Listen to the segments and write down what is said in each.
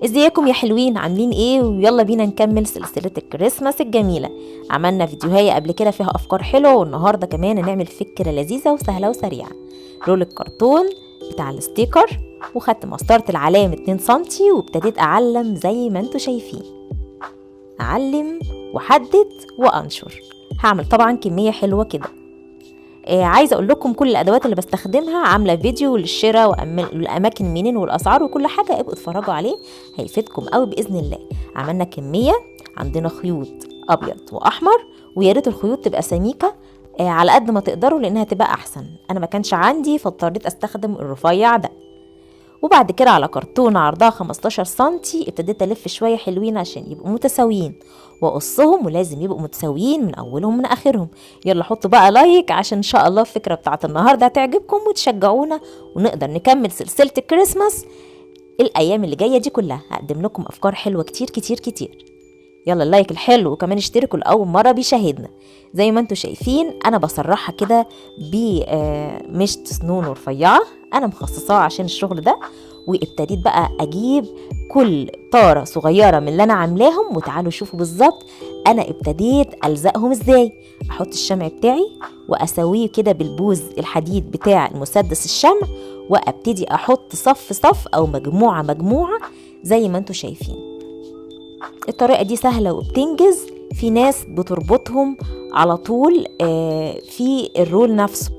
ازيكم يا حلوين، عاملين ايه؟ ويلا بينا نكمل سلسلة الكريسماس الجميلة. عملنا فيديوهاية قبل كده فيها افكار حلوة، والنهاردة كمان هنعمل فكرة لذيذة وسهلة وسريعة. رول الكرتون بتاع الستيكر، وخدت مسطرة العلام 2 سنتي وابتديت اعلم زي ما انتوا شايفين. اعلم واحدد وانشر. هعمل طبعا كمية حلوة كده. عايزه اقول لكم كل الادوات اللي بستخدمها، عامله فيديو للشراء والاماكن منين والاسعار وكل حاجه، ابقوا اتفرجوا عليه هيفيدكم قوي باذن الله. عملنا كميه، عندنا خيوط ابيض واحمر، ويا ريت الخيوط تبقى سميكه على قد ما تقدروا لانها تبقى احسن. انا ما كانش عندي فاضطريت استخدم الرفيع ده. وبعد كده على كرتونه عرضها 15 سنتي ابتديت الف شويه حلوين عشان يبقوا متساويين، واقصهم ولازم يبقوا متساويين من اولهم من اخرهم. يلا حطوا بقى لايك عشان ان شاء الله الفكره بتاعت النهارده هتعجبكم وتشجعونا، ونقدر نكمل سلسله الكريسماس الايام اللي جايه دي كلها. هقدم لكم افكار حلوه كتير كتير كتير. يلا اللايك الحلو، وكمان اشتركوا لاول مره بيشاهدنا. زي ما انتوا شايفين انا بسرحها كده بمشط سنون رفيعه، انا مخصصاها عشان الشغل ده. وابتديت بقى اجيب كل طاره صغيره من اللي انا عاملاهم، وتعالوا شوفوا بالظبط انا ابتديت الزقهم ازاي. احط الشمع بتاعي واسويه كده بالبوز الحديد بتاع المسدس الشمع، وابتدي احط صف صف او مجموعه مجموعه زي ما انتوا شايفين. الطريقه دي سهله وبتنجز. في ناس بتربطهم على طول في الرول نفسه،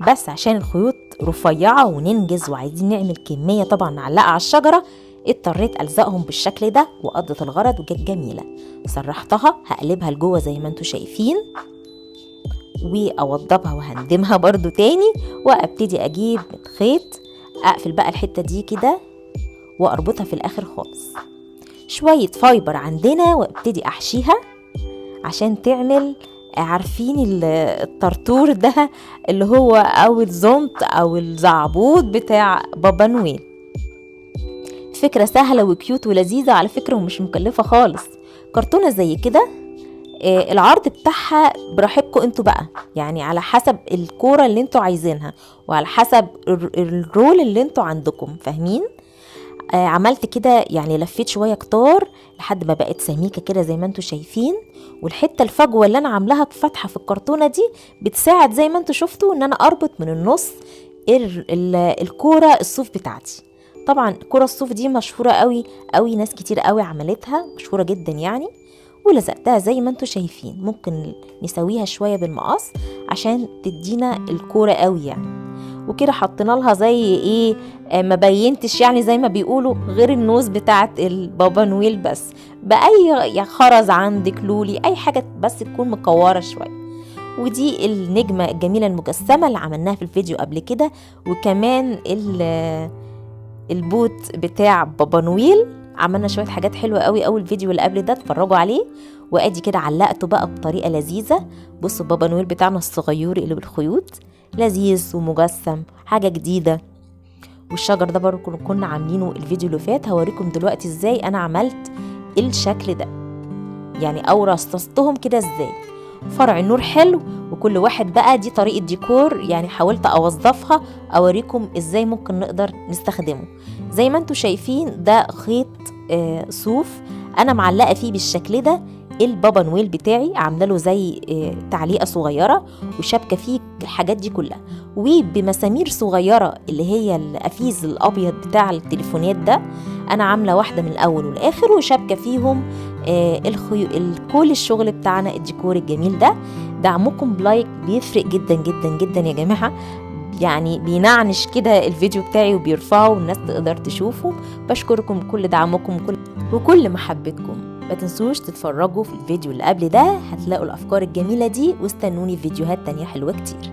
بس عشان الخيوط رفيعه وننجز وعايزين نعمل كميه طبعا نعلقها على الشجره، اضطريت الزقهم بالشكل ده وقضت الغرض وجت جميله. سرحتها هقلبها لجوه زي ما انتوا شايفين، واوضبها وهندمها برضو تاني، وابتدي اجيب خيط اقفل بقى الحته دي كده واربطها في الاخر خالص. شويه فايبر عندنا وابتدي احشيها عشان تعمل، عارفين الطرطور ده اللي هو او الزونت او الزعبوط بتاع بابا نويل. فكرة سهلة وكيوت ولذيذة على فكرة، ومش مكلفة خالص. كرتونة زي كده العرض بتاعها براحتكم انتوا بقى، يعني على حسب الكورة اللي انتوا عايزينها وعلى حسب الرول اللي انتوا عندكم، فاهمين؟ عملت كده يعني لفيت شوية كتار لحد ما بقت سميكة كده زي ما انتوا شايفين. والحتة الفجوة اللي انا عاملاها فتحة في الكرتونة دي بتساعد زي ما انتوا شفتوا ان انا اربط من النص الكورة الصوف بتاعتي. طبعا كورة الصوف دي مشهورة قوي قوي، ناس كتير قوي عملتها، مشهورة جدا يعني. ولزقتها زي ما انتوا شايفين. ممكن نسويها شوية بالمقص عشان تدينا الكورة قوي يعني. وكده حطينا لها زي ايه، ما بينتش يعني زي ما بيقولوا غير النوز بتاعت البابا نويل، بس باي خرز عندك لولي اي حاجه بس تكون مكوره شويه. ودي النجمه الجميله المجسمه اللي عملناها في الفيديو قبل كده، وكمان البوت بتاع بابا نويل. عملنا شويه حاجات حلوه قوي اول فيديو اللي قبل ده، اتفرجوا عليه. وادي كده علقته بقى بطريقه لذيذه. بصوا بابا نويل بتاعنا الصغير اللي بالخيوط، لذيذ ومجسم، حاجة جديدة. والشجر ده برضو كنا عاملينه الفيديو اللي فات، هوريكم دلوقتي ازاي انا عملت الشكل ده يعني، او رصصتهم كده ازاي. فرع النور حلو، وكل واحد بقى دي طريقة ديكور يعني، حاولت اوظفها اوريكم ازاي ممكن نقدر نستخدمه. زي ما انتوا شايفين ده خيط صوف انا معلقة فيه بالشكل ده البابا نويل بتاعي، عامله له زي تعليقه صغيره وشبكه فيه الحاجات دي كلها، وبمسامير صغيره اللي هي القفيز الابيض بتاع التليفونات ده. انا عامله واحده من الاول والاخر وشبكه فيهم كل الشغل بتاعنا الديكور الجميل ده. دعمكم بلايك بيفرق جدا جدا جدا يا جماعه، يعني بينعنش كده الفيديو بتاعي وبيرفعه والناس تقدر تشوفه. بشكركم كل دعمكم وكل محبتكم. ما تنسوش تتفرجوا في الفيديو اللي قبل ده، هتلاقوا الأفكار الجميلة دي، واستنوني في فيديوهات تانية حلوة كتير.